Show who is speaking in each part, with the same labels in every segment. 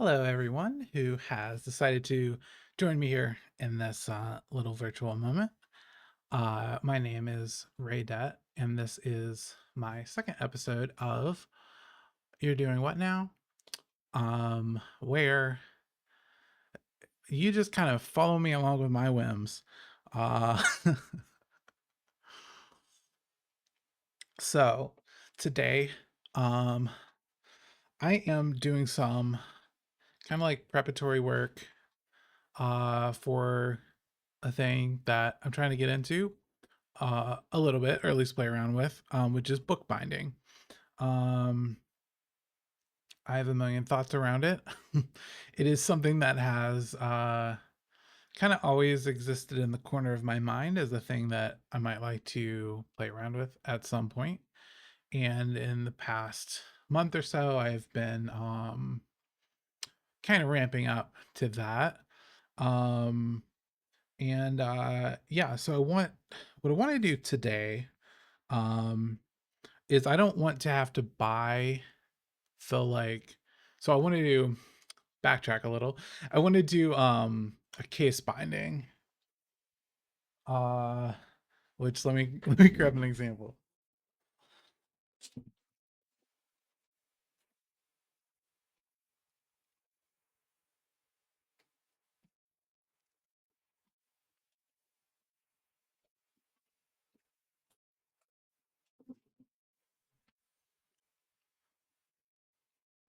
Speaker 1: Hello, everyone who has decided to join me here in this little virtual moment. My name is Ray Det, and this is my second episode of You're Doing What Now? Where you just kind of follow me along with my whims. Uh, so today, um, I am doing some kind of like preparatory work for a thing that I'm trying to get into a little bit, or at least play around with, which is bookbinding. Um, I have a million thoughts around it. It is something that has kind of always existed in the corner of my mind as a thing that I might like to play around with at some point. And in the past month or so, I've been kind of ramping up to that. Um, and yeah, so what I want to do today um is I don't want to have to buy the like so I want to do backtrack a little. I want to do a case binding. Uh which let me grab an example.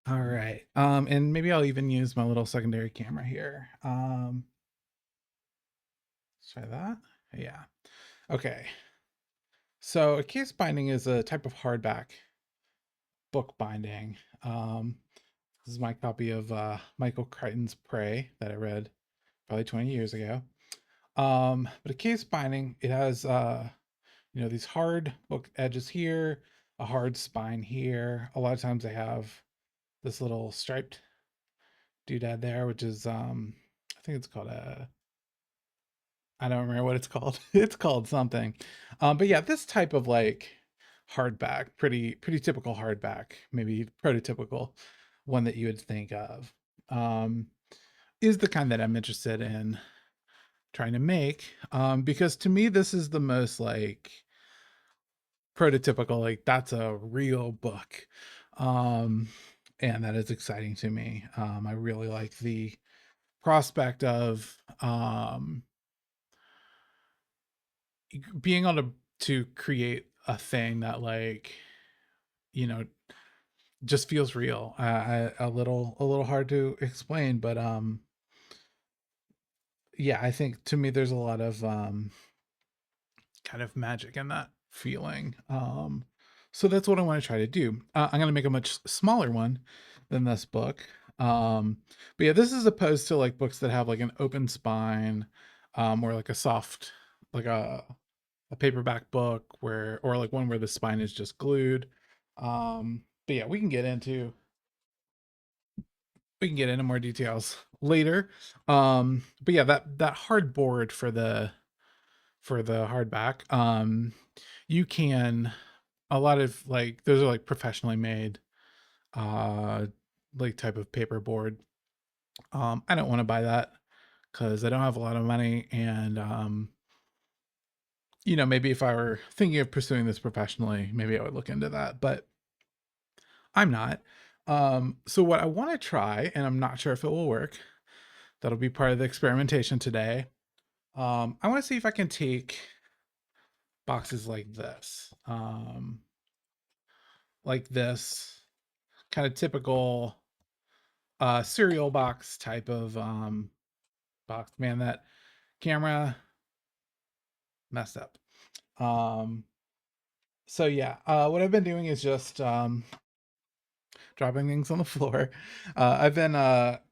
Speaker 1: All right. And maybe I'll even use my little secondary camera here. Let's try that. Yeah. Okay. So a case binding is a type of hardback book binding. This is my copy of Michael Crichton's Prey that I read probably 20 years ago. But a case binding, it has these hard book edges here, a hard spine here. A lot of times they have this little striped doodad there, which is I think it's called a I don't remember what it's called. It's called something. But yeah, this type of like hardback, pretty typical hardback, maybe prototypical one that you would think of. Um, is the kind that I'm interested in trying to make, because to me this is the most like prototypical, like that's a real book. um and that is exciting to me. I really like the prospect of being able to create a thing that like you know just feels real. A little hard to explain, but yeah, I think to me there's a lot of kind of magic in that feeling. So that's what I want to try to do. I'm going to make a much smaller one than this book. But yeah, this is opposed to like books that have like an open spine, or like a soft, like a paperback book where, or like one where the spine is just glued. But yeah, we can get into more details later. But yeah, that hard board for the hardback. You can a lot of like those are like professionally made uh like type of paper board. I don't want to buy that because I don't have a lot of money, and maybe if I were thinking of pursuing this professionally, maybe I would look into that, but I'm not. So what I want to try, and I'm not sure if it will work, that'll be part of the experimentation today. I want to see if I can take boxes like this kind of typical cereal box type of box. Man, that camera messed up. Um, so yeah, what I've been doing is just dropping things on the floor. I've been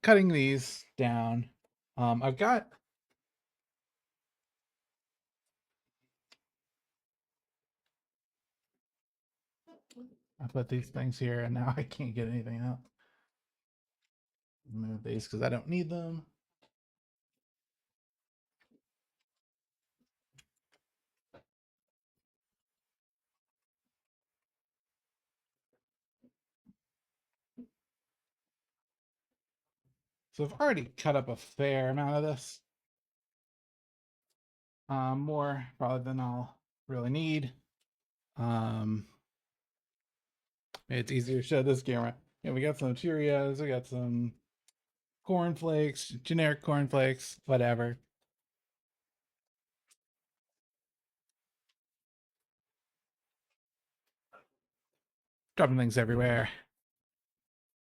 Speaker 1: cutting these down. I've got I put these things here, and now I can't get anything out. Move these because I don't need them. So I've already cut up a fair amount of this. More probably than I'll really need. Um, it's easier to show this camera. Yeah, we got some Cheerios, we got some cornflakes, generic cornflakes, whatever. Dropping things everywhere.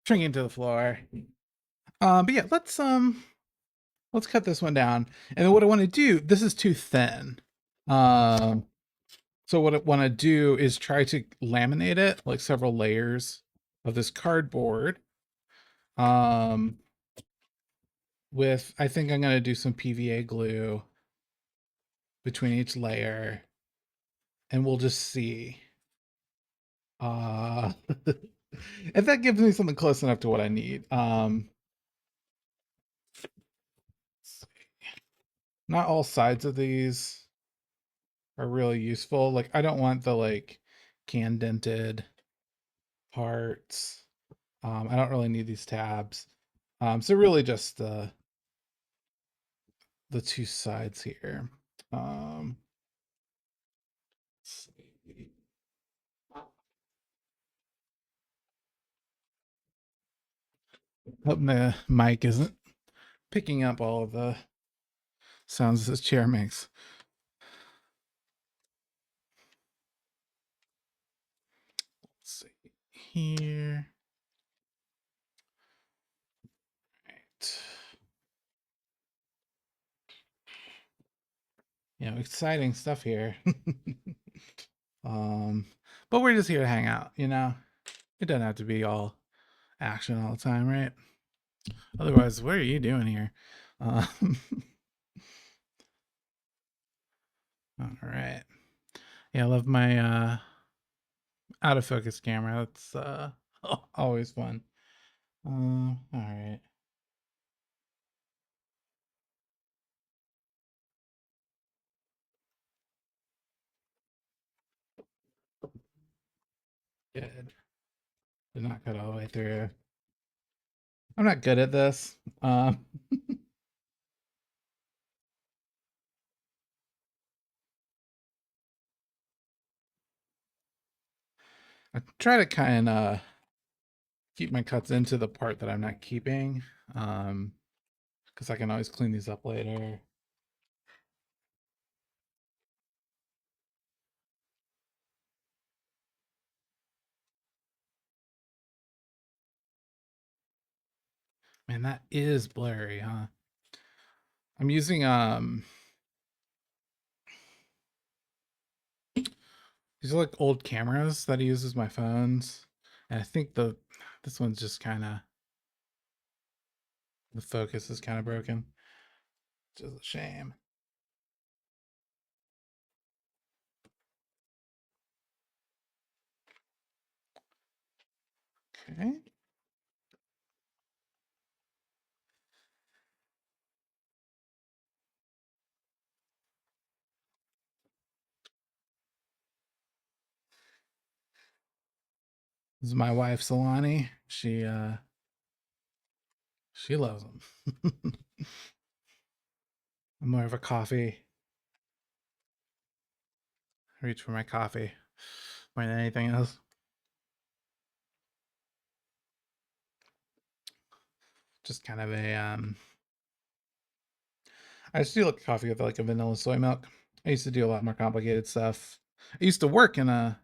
Speaker 1: Shrinking to the floor. But yeah, let's cut this one down. And then what I want to do, this is too thin. So what I want to do is try to laminate it, like several layers of this cardboard. With, I think I'm going to do some PVA glue between each layer, and we'll just see. If that gives me something close enough to what I need. Not all sides of these are really useful. Like, I don't want the like can dented parts. I don't really need these tabs. So really just the two sides here. Let's see. Hoping the mic isn't picking up all of the sounds this chair makes. Let's see here. Right. Exciting stuff here. But we're just here to hang out, you know? It doesn't have to be all action all the time, right? Otherwise, what are you doing here? All right. Yeah, I love my out of focus camera. That's always fun. All right. Good. Did not cut all the way through. I'm not good at this. I try to kind of keep my cuts into the part that I'm not keeping, because I can always clean these up later. Man, that is blurry, huh? I'm using these are like old cameras that I use as my phones, and I think this one's just kind of, the focus is kind of broken, which is a shame. Okay. This is my wife, Solani. She loves them. I'm more of a coffee. I reach for my coffee more than anything else. Just kind of a I just do like coffee with like a vanilla soy milk. I used to do a lot more complicated stuff. I used to work in a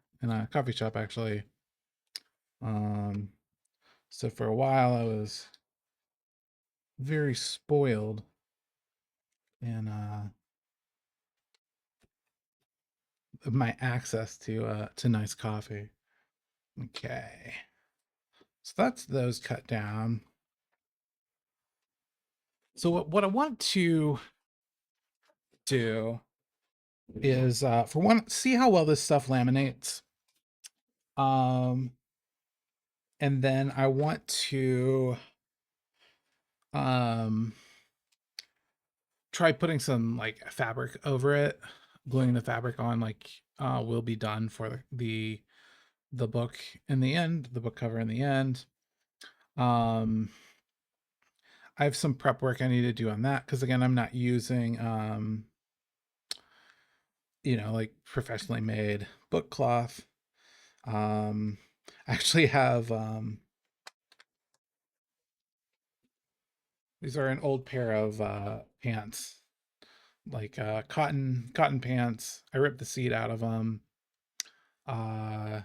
Speaker 1: coffee shop actually. Um, so for a while I was very spoiled in my access to nice coffee. Okay, so that's those cut down. So what I want to do is for one, see how well this stuff laminates. Um, and then I want to um try putting some like fabric over it, gluing the fabric on, like will be done for the book in the end, the book cover in the end. um I have some prep work I need to do on that because again, I'm not using like professionally made book cloth. I actually have these are an old pair of pants, like cotton pants. I ripped the seat out of them. Uh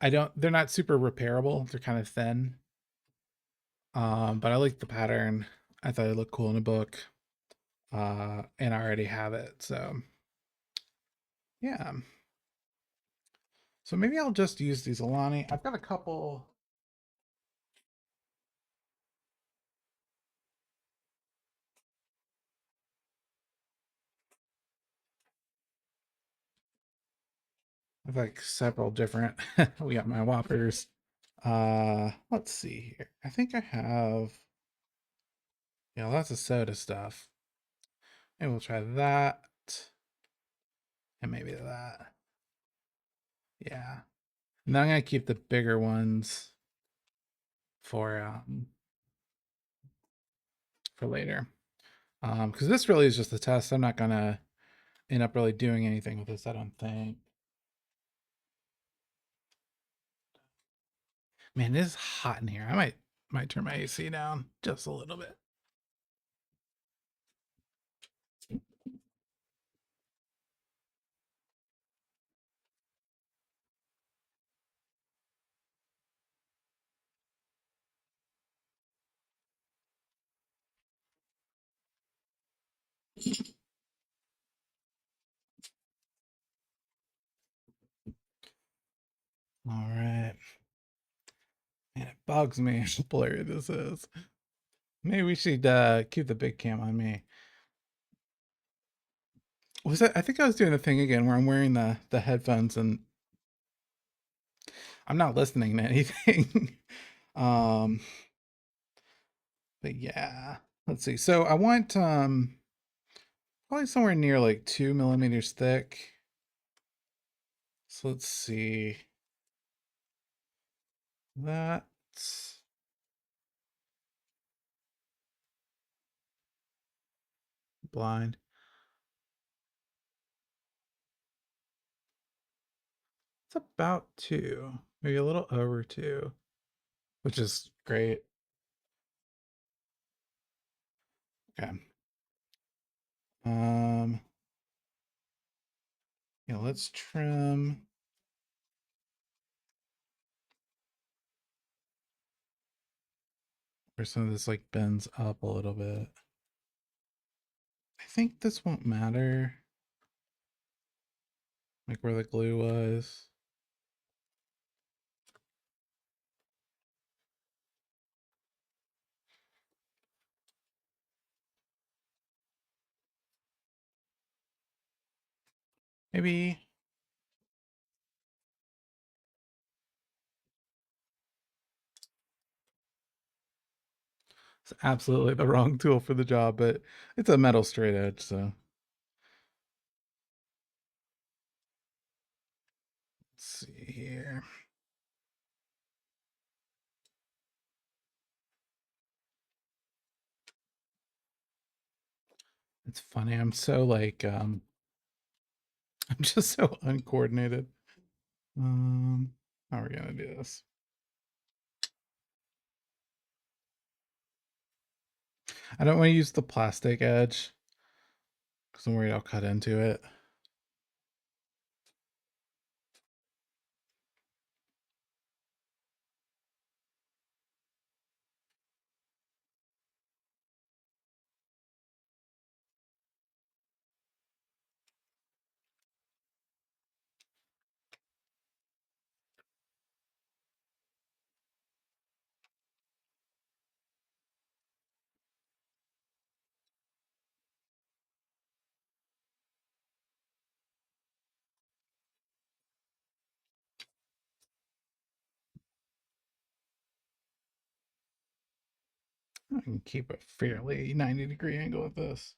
Speaker 1: I don't they're not super repairable. They're kind of thin. But I like the pattern. I thought it looked cool in a book. And I already have it. So, yeah. So maybe I'll just use these Alani. I've got a couple. I have like several different. We got my Whoppers. Let's see here. I think I have lots of soda stuff. Maybe we'll try that. And maybe that. Yeah. Now I'm gonna keep the bigger ones for for later. Because this really is just a test. I'm not gonna end up really doing anything with this, I don't think. Man, it is hot in here. I might turn my AC down just a little bit. All right. Man, it bugs me how blurry this is. Maybe we should keep the big cam on me. Was that? I think I was doing a thing again where I'm wearing the headphones and I'm not listening to anything. um, but yeah, let's see. So I want probably somewhere near like 2 millimeters thick. So let's see. That's blind. It's about 2, maybe a little over 2, which is great. Okay. Um, yeah, let's trim where some of this like bends up a little bit. I think this won't matter, like where the glue was. Maybe it's absolutely the wrong tool for the job, but it's a metal straight edge, so let's see here. It's funny. I'm so like I'm just so uncoordinated. How are we gonna do this? I don't want to use the plastic edge because I'm worried I'll cut into it. I can keep a fairly 90-degree angle with this.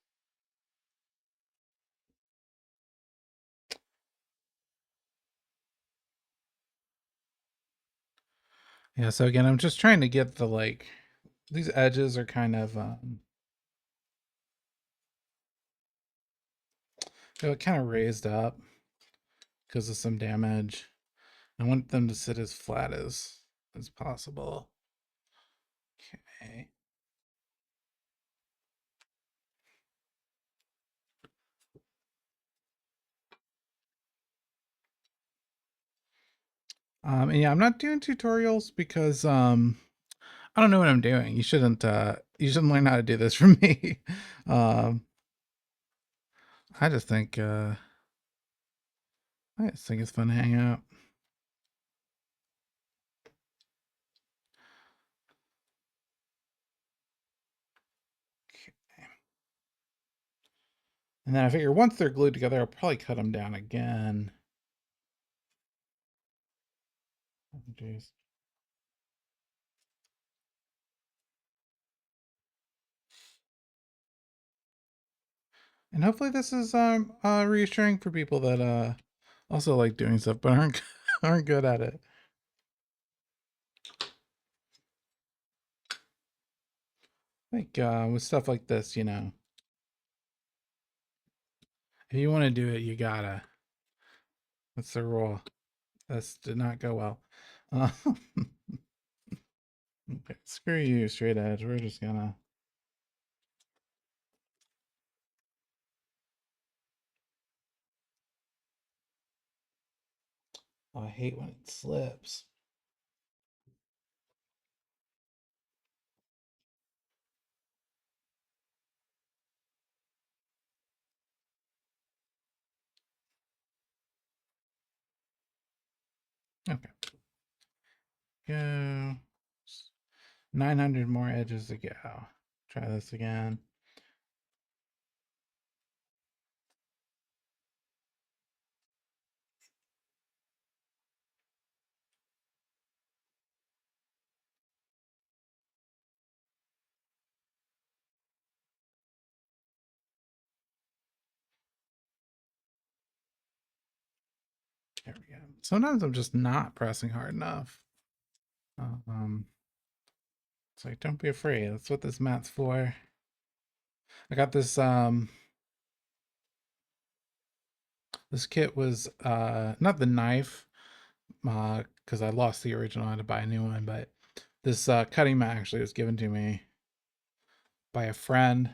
Speaker 1: Yeah, so again, I'm just trying to get the like these edges are kind of they're kind of raised up because of some damage. I want them to sit as flat as possible. Okay. And yeah, I'm not doing tutorials because I don't know what I'm doing. You shouldn't learn how to do this from me. um I just think it's fun to hang out. And then I figure once they're glued together, I'll probably cut them down again. Oh, jeez. And hopefully this is reassuring for people that also like doing stuff but aren't aren't good at it. Like with stuff like this, you know, if you want to do it, you gotta. That's the rule. This did not go well. Uh, okay, screw you, straight edge. We're just gonna. Oh, I hate when it slips. Okay, go. 900 more edges to go. Try this again. There we go. Sometimes I'm just not pressing hard enough. Um, it's like, don't be afraid. That's what this mat's for. I got this kit was not the knife, because I lost the original. I had to buy a new one, but this cutting mat actually was given to me by a friend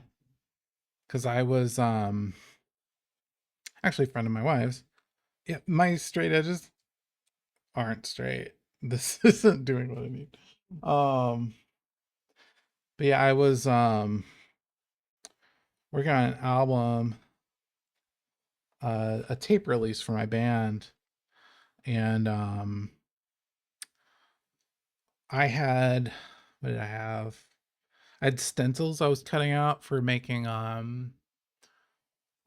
Speaker 1: because I was actually a friend of my wife's. Yeah, my straight edges aren't straight. This isn't doing what I need. Um, but yeah, I was working on an album, a tape release for my band, and I had what did I have? I had stencils I was cutting out for making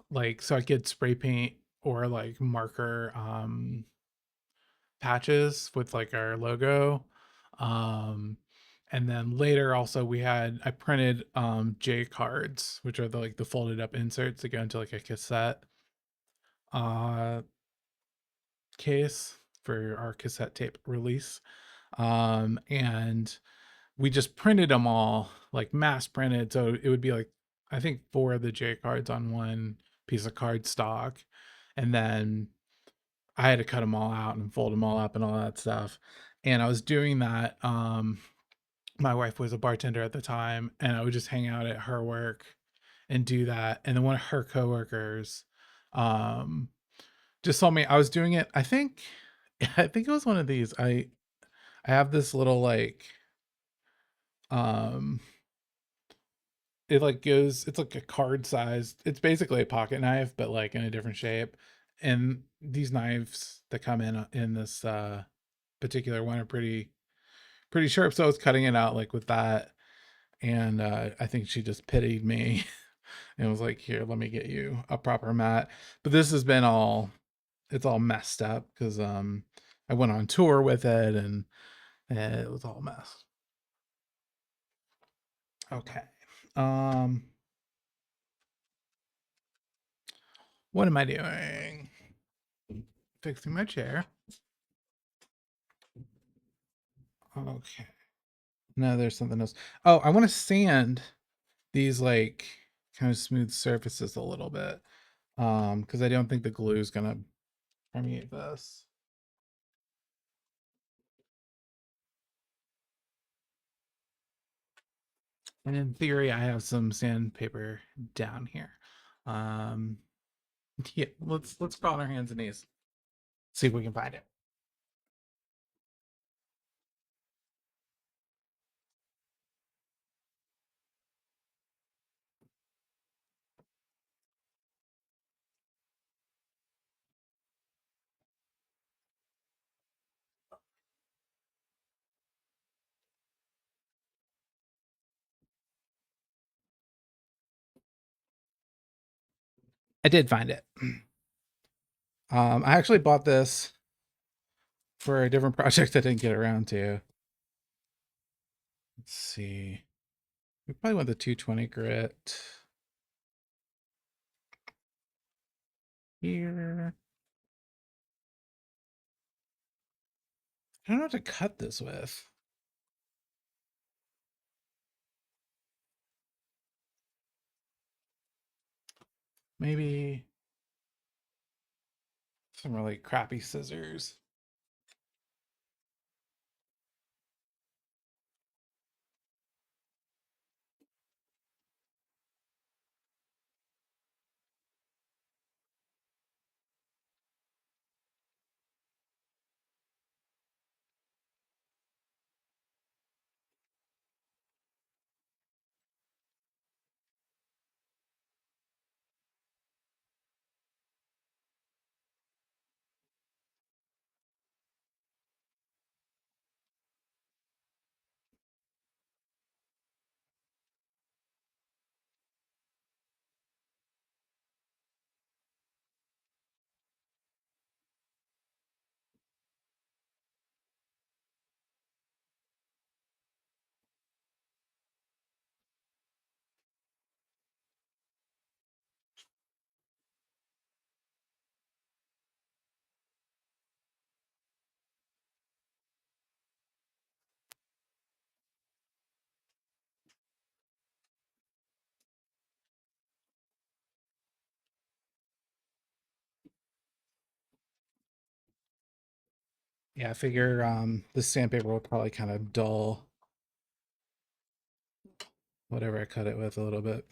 Speaker 1: like so I could spray paint or like marker patches with like our logo. Um and then later also I printed J cards, which are the folded up inserts that go into like a cassette uh case for our cassette tape release. And we just printed them all, like mass printed, so it would be like I think 4 of the J cards on one piece of card stock, and then I had to cut them all out and fold them all up and all that stuff. And I was doing that. My wife was a bartender at the time, and I would just hang out at her work and do that. And then one of her coworkers um, just saw me. I was doing it. I think, I think it was one of these. I have this little like um it like goes it's like a card sized, it's basically a pocket knife but like in a different shape, and these knives that come in this particular one are pretty sharp, so I was cutting it out like with that. And I think she just pitied me and was like, here, let me get you a proper mat. But this has been it's all messed up because I went on tour with it, and it was all a mess. Okay. um what am I doing? Fixing my chair. Okay. No, there's something else. Oh, I want to sand these like kind of smooth surfaces a little bit. Because I don't think the glue is gonna permeate this. And in theory, I have some sandpaper down here. Um, yeah, let's crawl on our hands and knees. See if we can find it. I did find it. I actually bought this for a different project I didn't get around to. Let's see. We probably want the 220 grit here. I don't know what to cut this with. Maybe some really crappy scissors. Yeah, I figure this sandpaper will probably kind of dull whatever I cut it with a little bit.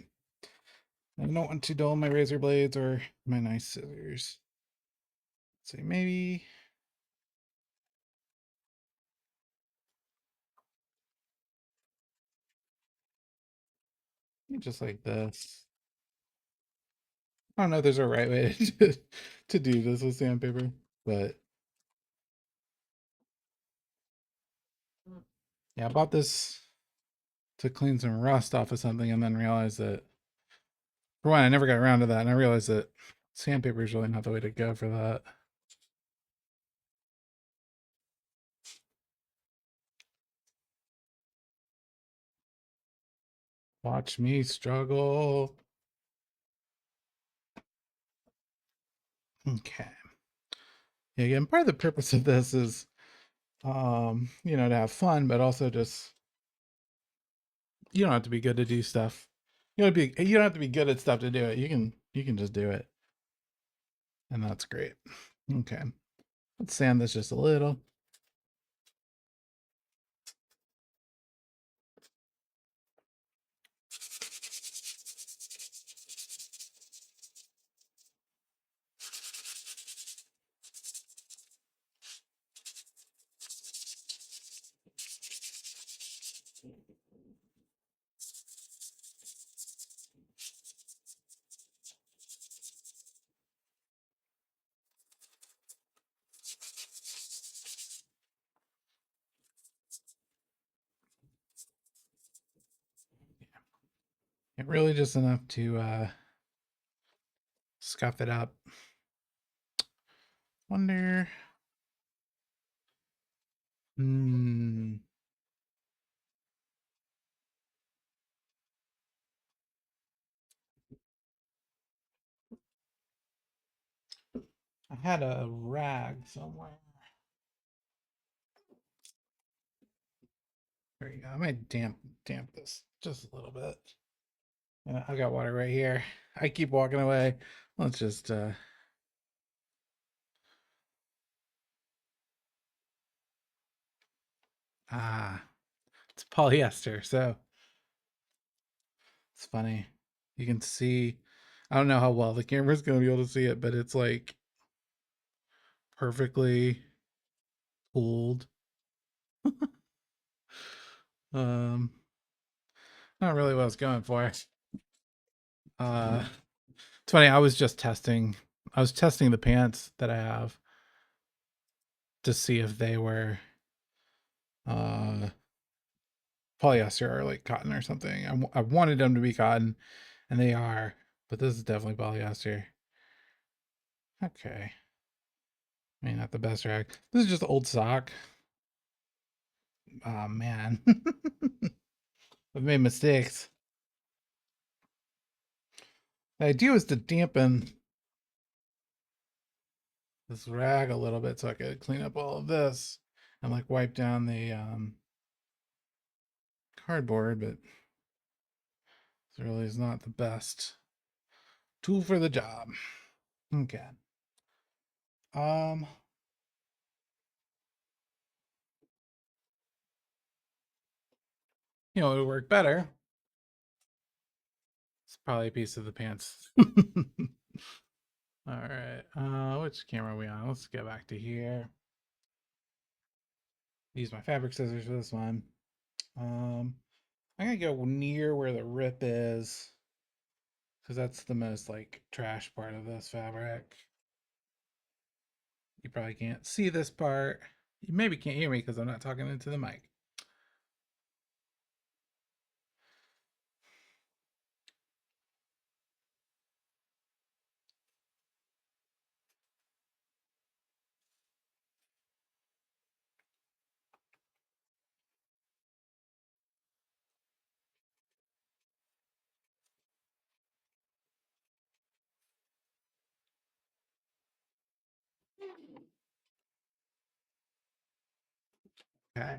Speaker 1: I don't want to dull my razor blades or my nice scissors. So maybe just like this. I don't know if there's a right way to do this with sandpaper, but yeah, I bought this to clean some rust off of something and then realized that, for one, I never got around to that, and I realized that sandpaper is really not the way to go for that. Watch me struggle. Okay. Yeah, again, part of the purpose of this is, to have fun, but also just you don't have to be good to do stuff. You don't have to be good at stuff to do it. You can just do it, and that's great. Okay, let's sand this just a little. It really just enough to scuff it up. Wonder. Hmm. I had a rag somewhere. There you go. I might damp this just a little bit. I got water right here. I keep walking away. Let's just ah, it's polyester, so it's funny. You can see, I don't know how well the camera's gonna be able to see it, but it's like perfectly pulled. Um, not really what I was going for. It's funny, I was testing the pants that I have to see if they were uh polyester or like cotton or something. I wanted them to be cotton, and they are, but this is definitely polyester. Okay. I mean, not the best rag. This is just old sock. Oh man. I've made mistakes. The idea was to dampen this rag a little bit so I could clean up all of this and like wipe down the cardboard, but this really is not the best tool for the job. Okay. Um, it would work better. It's probably a piece of the pants. All right. Which camera are we on? Let's go back to here. Use my fabric scissors for this one. I'm gonna go near where the rip is, because that's the most like trash part of this fabric. You probably can't see this part. You maybe can't hear me because I'm not talking into the mic. Okay.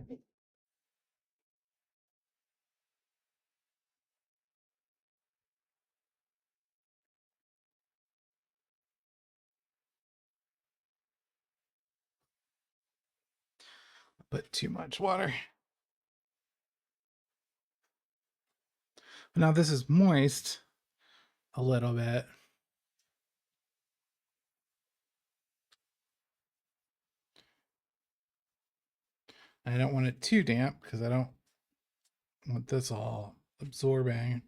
Speaker 1: Put too much water. But now this is moist a little bit. I don't want it too damp because I don't want this all absorbing a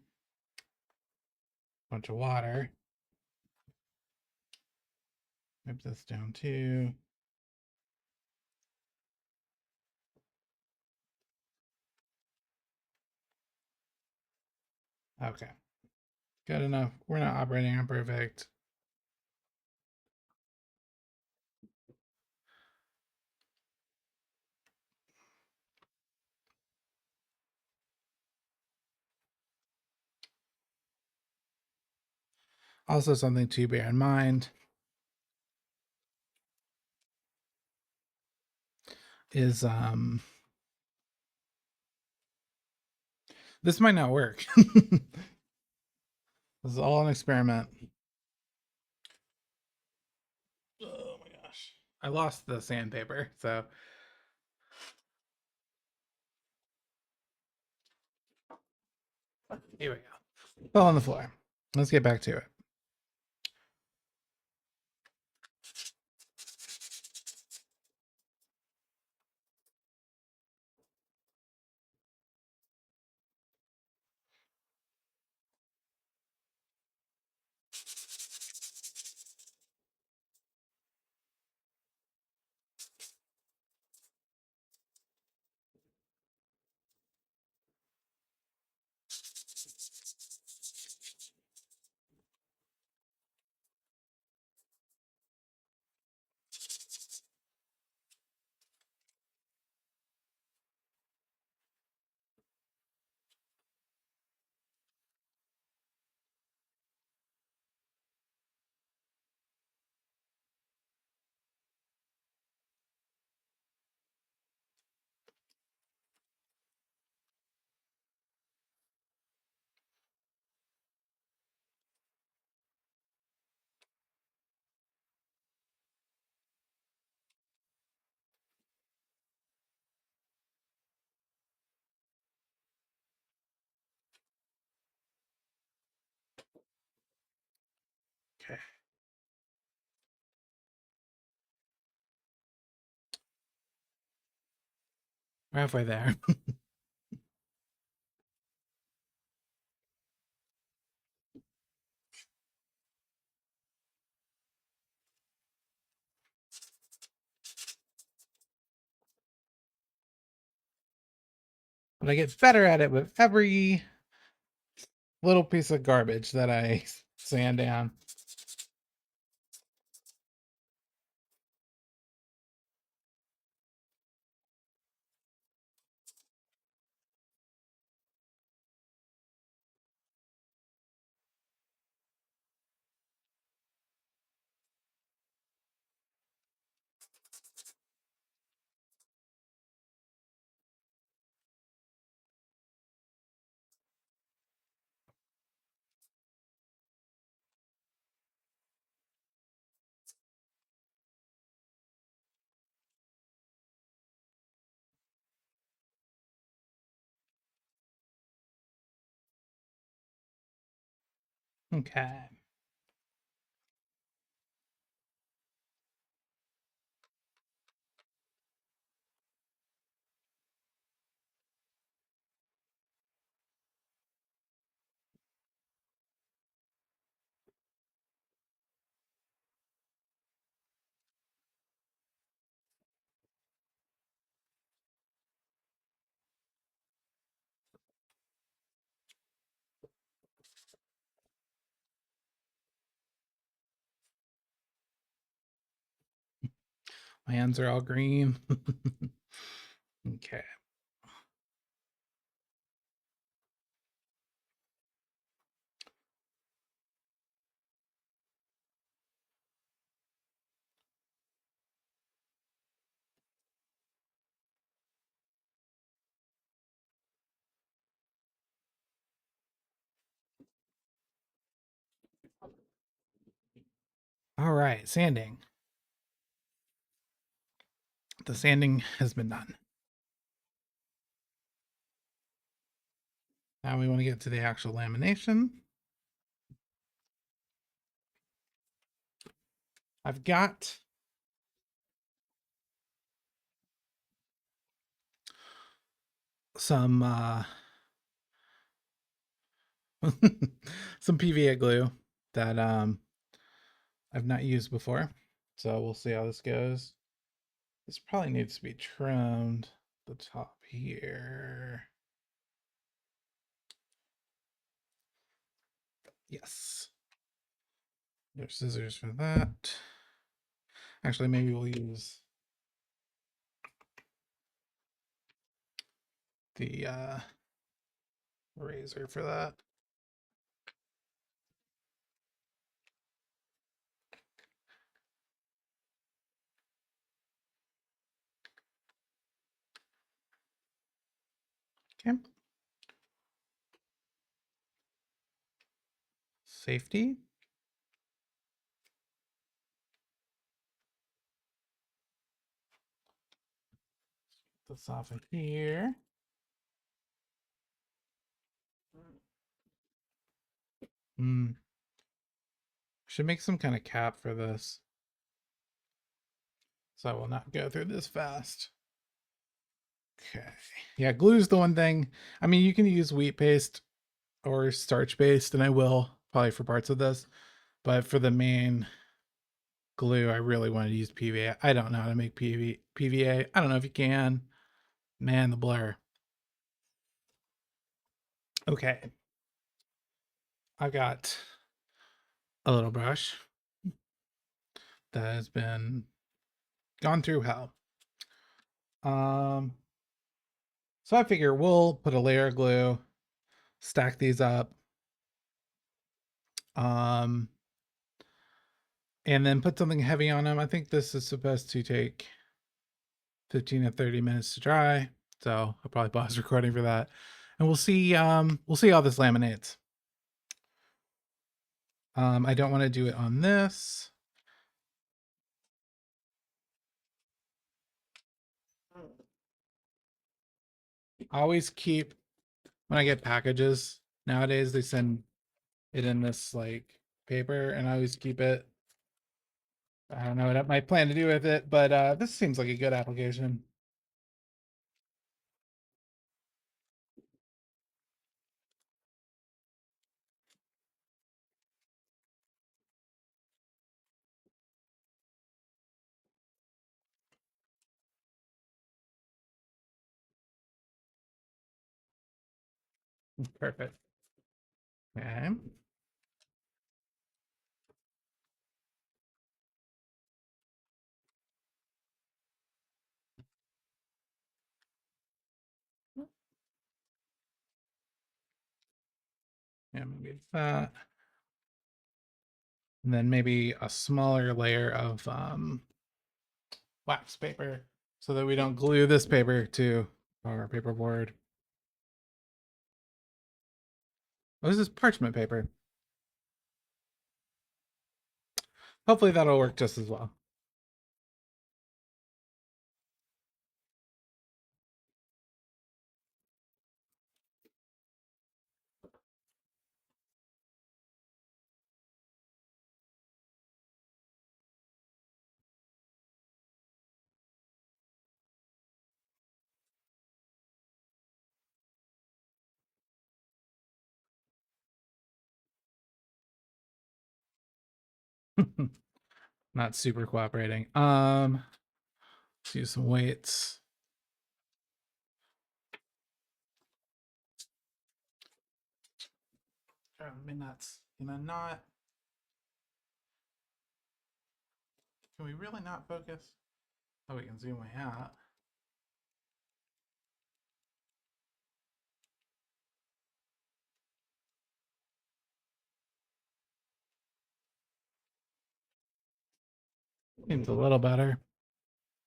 Speaker 1: bunch of water. Wipe this down too. Okay. Good enough. We're not operating on perfect. Also, something to bear in mind is this might not work. This is all an experiment. Oh my gosh. I lost the sandpaper, so here we go. Fell on the floor. Let's get back to it. Okay. We're halfway there. But I get better at it with every little piece of garbage that I sand down. Okay. My hands are all green. Okay. All right, sanding. The sanding has been done. Now we want to get to the actual lamination. I've got some some PVA glue that I've not used before. So we'll see how this goes. This probably needs to be trimmed the top here. Yes. There's scissors for that. Actually, maybe we'll use the razor for that. Okay. Safety. This off of here. Hmm. Should make some kind of cap for this. So I will not go through this fast. Okay. Yeah, glue's the one thing. I mean, you can use wheat paste or starch paste, and I will probably for parts of this. But for the main glue, I really wanted to use PVA. I don't know how to make PVA. I don't know if you can. Man, the blur. Okay. I've got a little brush that has been gone through hell. Um, so I figure we'll put a layer of glue, stack these up, um, and then put something heavy on them. I think this is supposed to take 15 to 30 minutes to dry. So I'll probably pause recording for that. And we'll see how this laminates. I don't want to do it on this. I always keep when I get packages nowadays, they send it in this like paper, and I always keep it. I don't know what I might plan to do with it, but this seems like a good application. Perfect. Okay. Yeah, maybe it's that. And then maybe a smaller layer of wax paper so that we don't glue this paper to our paperboard. Oh, this is parchment paper. Hopefully that'll work just as well. Not super cooperating. Let's use some weights. Driving me nuts. Can I not? Can we really not focus? Oh, we can zoom way out. Seems a little better.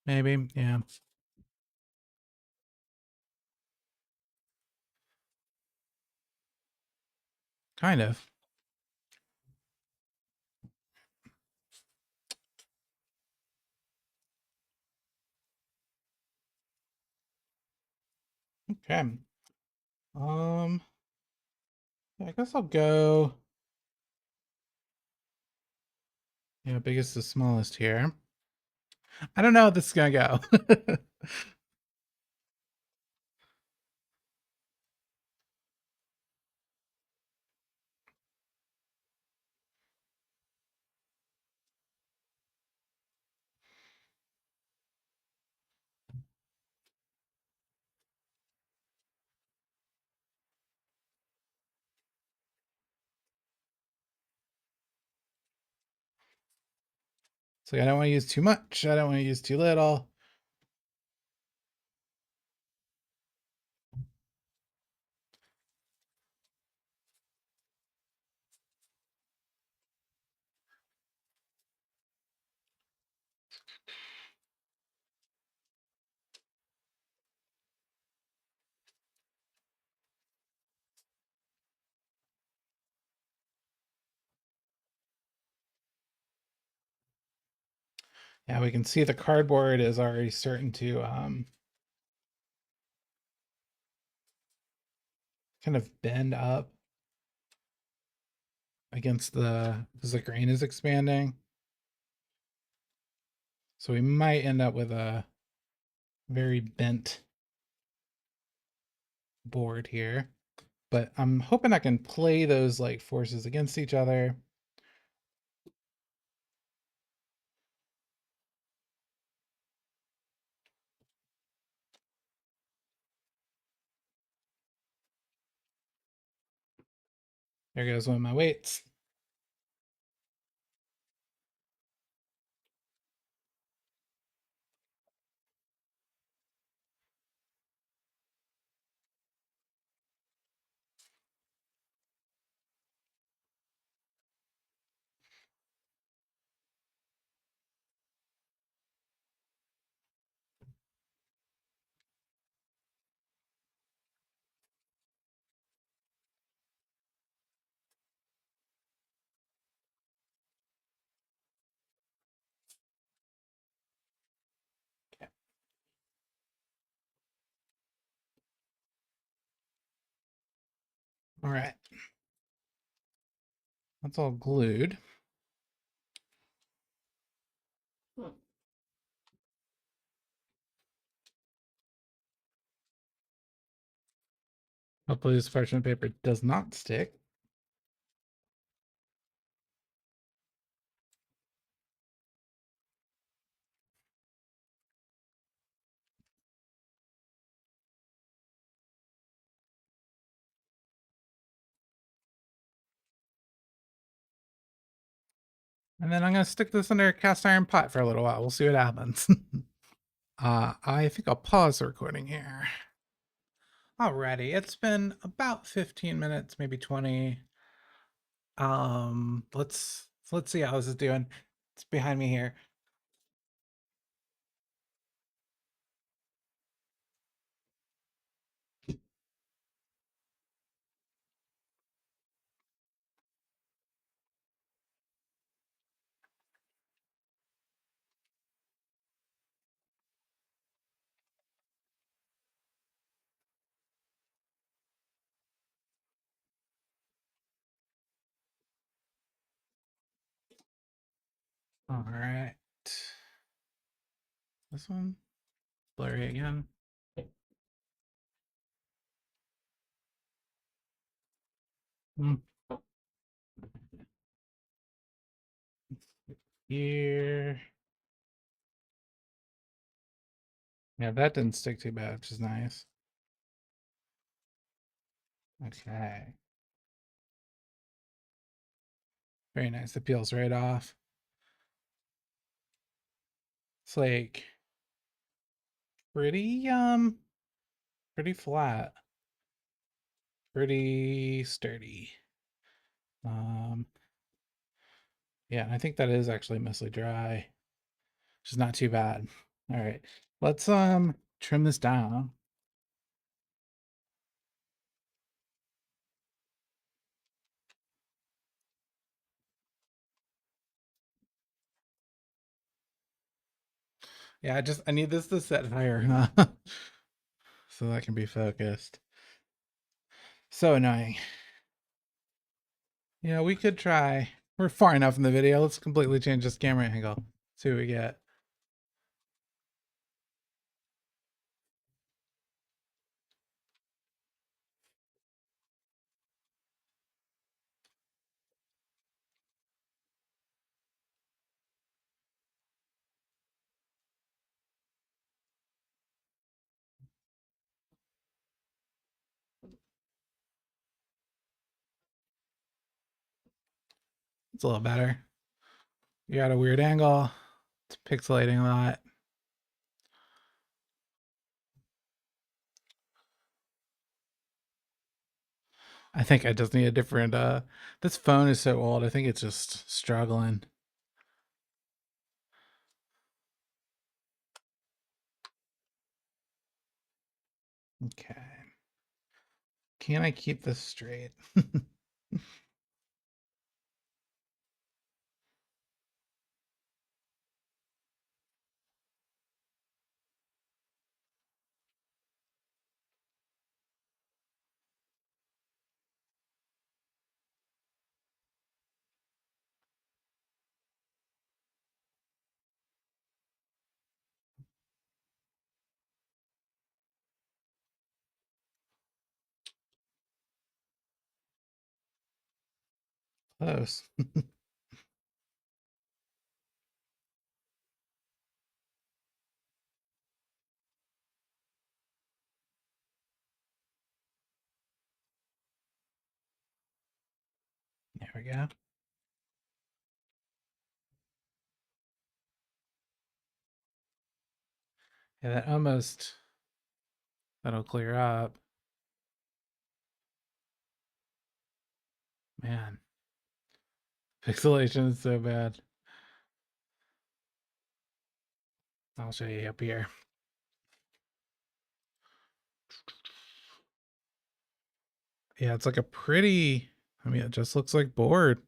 Speaker 1: Maybe, yeah. Kind of. Okay. Yeah, I guess I'll go. Yeah, biggest to smallest here. I don't know how this is gonna go. So I don't want to use too much. I don't want to use too little. Yeah, we can see the cardboard is already starting to kind of bend up against the as the grain is expanding. So we might end up with a very bent board here. But I'm hoping I can play those like forces against each other. There goes one of my weights. Okay. All right. That's all glued. Hopefully this parchment paper does not stick. And then I'm going to stick this under a cast iron pot for a little while. We'll see what happens. I think I'll pause the recording here. Alrighty, it's been about 15 minutes, maybe 20. Let's see how this is doing. It's behind me here. All right. This one, blurry again. Hmm. Here. Yeah, that didn't stick too bad, which is nice. Okay. Very nice. It peels right off. It's like pretty flat. Pretty sturdy. Um yeah, I think that is actually mostly dry, which is not too bad. All right. Let's trim this down. Yeah, I need this to set higher so that can be focused. So annoying. Yeah, we could try. We're far enough in the video. Let's completely change this camera angle. See what we get. It's a little better. You got a weird angle. It's pixelating a lot. I think I just need a different this phone is so old. I think it's just struggling. Okay. Can I keep this straight? Close. There we go. Yeah, that'll clear up. Man, pixelation is so bad. I'll show you up here. Yeah, it's like a pretty, I mean, it just looks like board.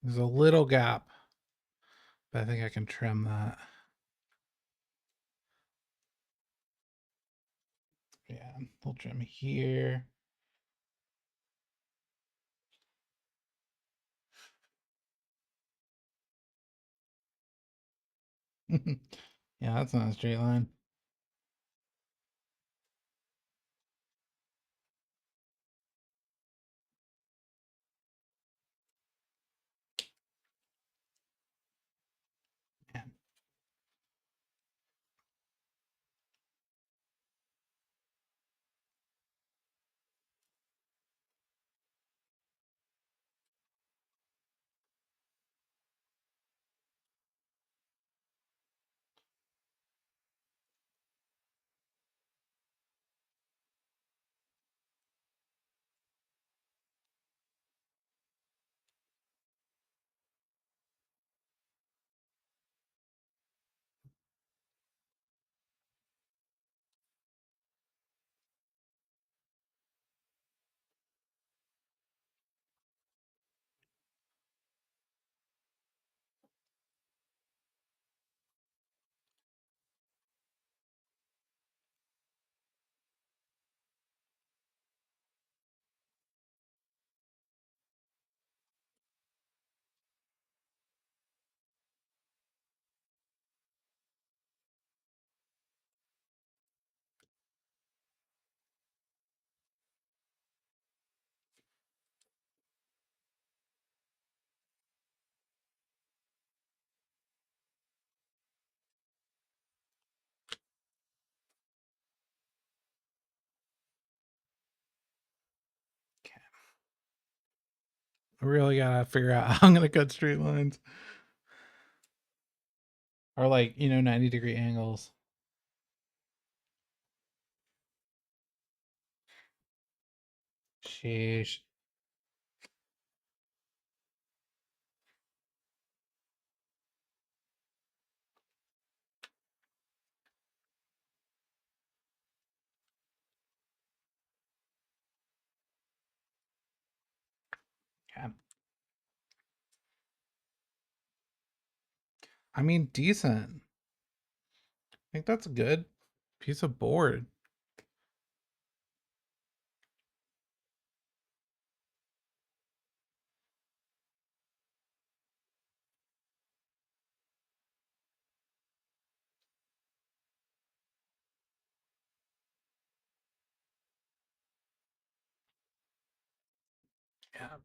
Speaker 1: There's a little gap, but I think I can trim that. Yeah, we'll trim here. Yeah, that's not a straight line. Man. Okay. I really gotta figure out how I'm gonna cut straight lines. Or like, 90-degree angles. Sheesh. Okay. I mean, decent. I think that's a good piece of board. Yeah.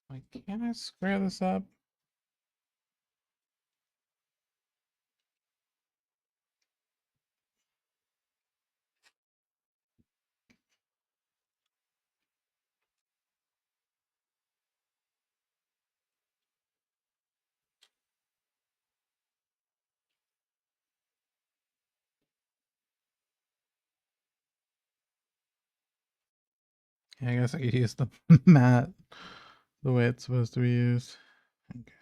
Speaker 1: Like, can I square this up? Yeah, I guess I could use the mat the way it's supposed to be used. Okay.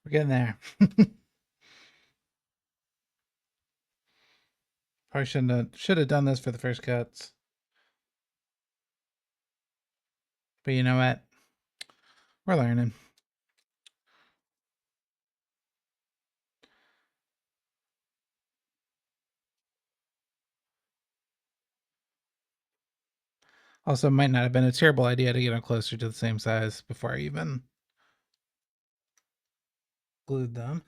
Speaker 1: We're getting there. Probably should have done this for the first cuts. But you know what? We're learning. Also, it might not have been a terrible idea to get them closer to the same size before I even glued them.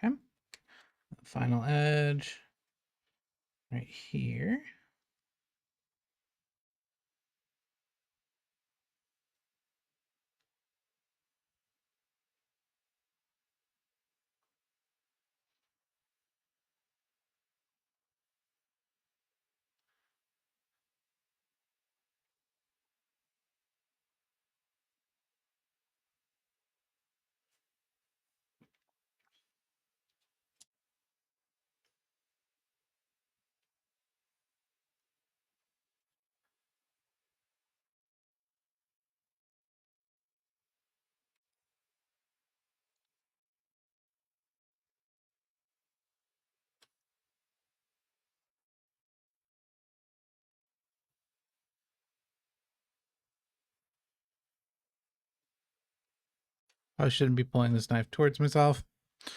Speaker 1: Okay. Final edge right here. I shouldn't be pulling this knife towards myself. I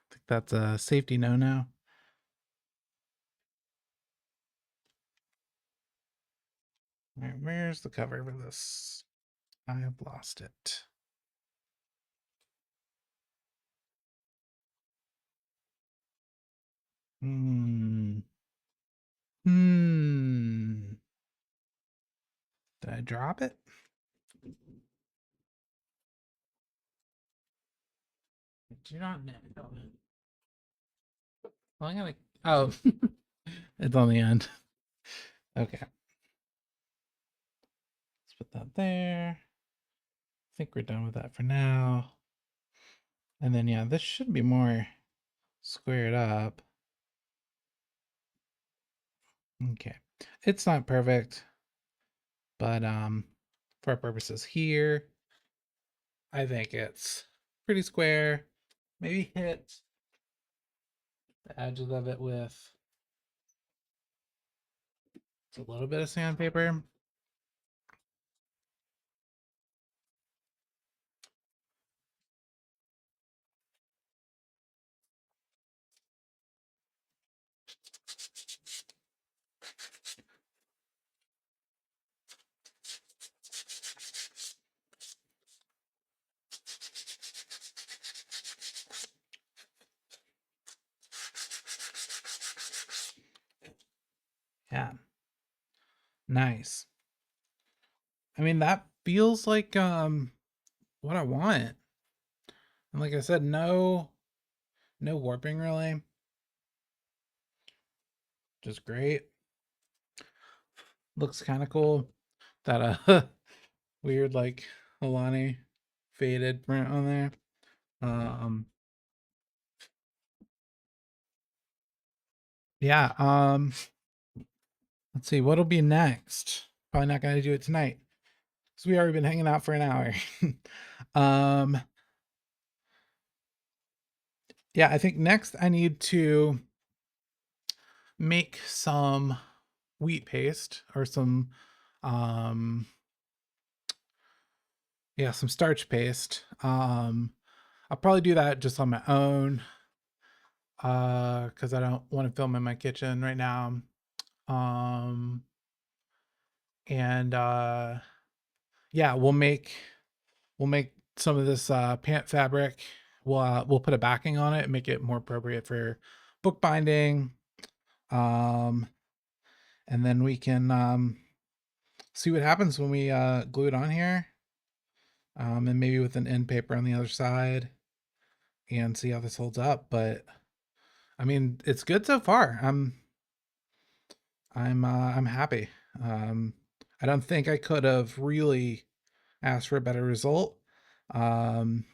Speaker 1: think that's a safety no-no. All right, where's the cover for this? I have lost it. Hmm. Did I drop it? Do not know. Well, I'm gonna. Oh, it's on the end. Okay, let's put that there. I think we're done with that for now. And then yeah, this should be more squared up. Okay, it's not perfect, but for our purposes here, I think it's pretty square. Maybe hit the edges of it with a little bit of sandpaper. Yeah, nice. I mean, that feels like what I want. And like I said, no warping really. Just great. Looks kind of cool. That weird like Alani faded print on there. Um yeah, let's see what'll be next. Probably not gonna do it tonight. So we already been hanging out for an hour. um yeah, I think next I need to make some wheat paste or some um yeah, some starch paste. I'll probably do that just on my own because I don't want to film in my kitchen right now. Um and yeah, we'll make some of this pant fabric. We'll put a backing on it and make it more appropriate for bookbinding. Um and then we can see what happens when we glue it on here. And maybe with an end paper on the other side and see how this holds up. But I mean, it's good so far. I'm happy. I don't think I could have really asked for a better result. Um,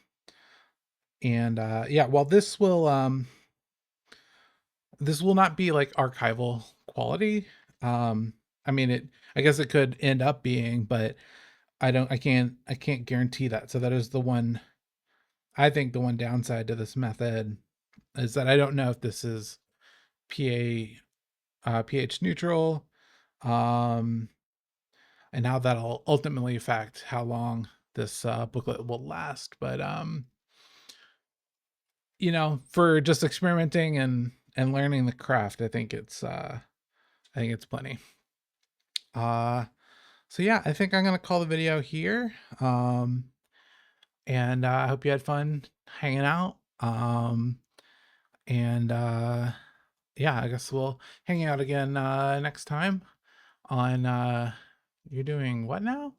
Speaker 1: and yeah, well, this will not be like archival quality. Um, I mean, I guess it could end up being, but I can't guarantee that. So that is the one, I think the one downside to this method is that I don't know if this is pH neutral, um, and how that'll ultimately affect how long this booklet will last. But you know, for just experimenting and learning the craft, I think it's plenty. Uh, so yeah, I think I'm gonna call the video here. And I hope you had fun hanging out. And yeah, I guess we'll hang out again next time on you're doing what now?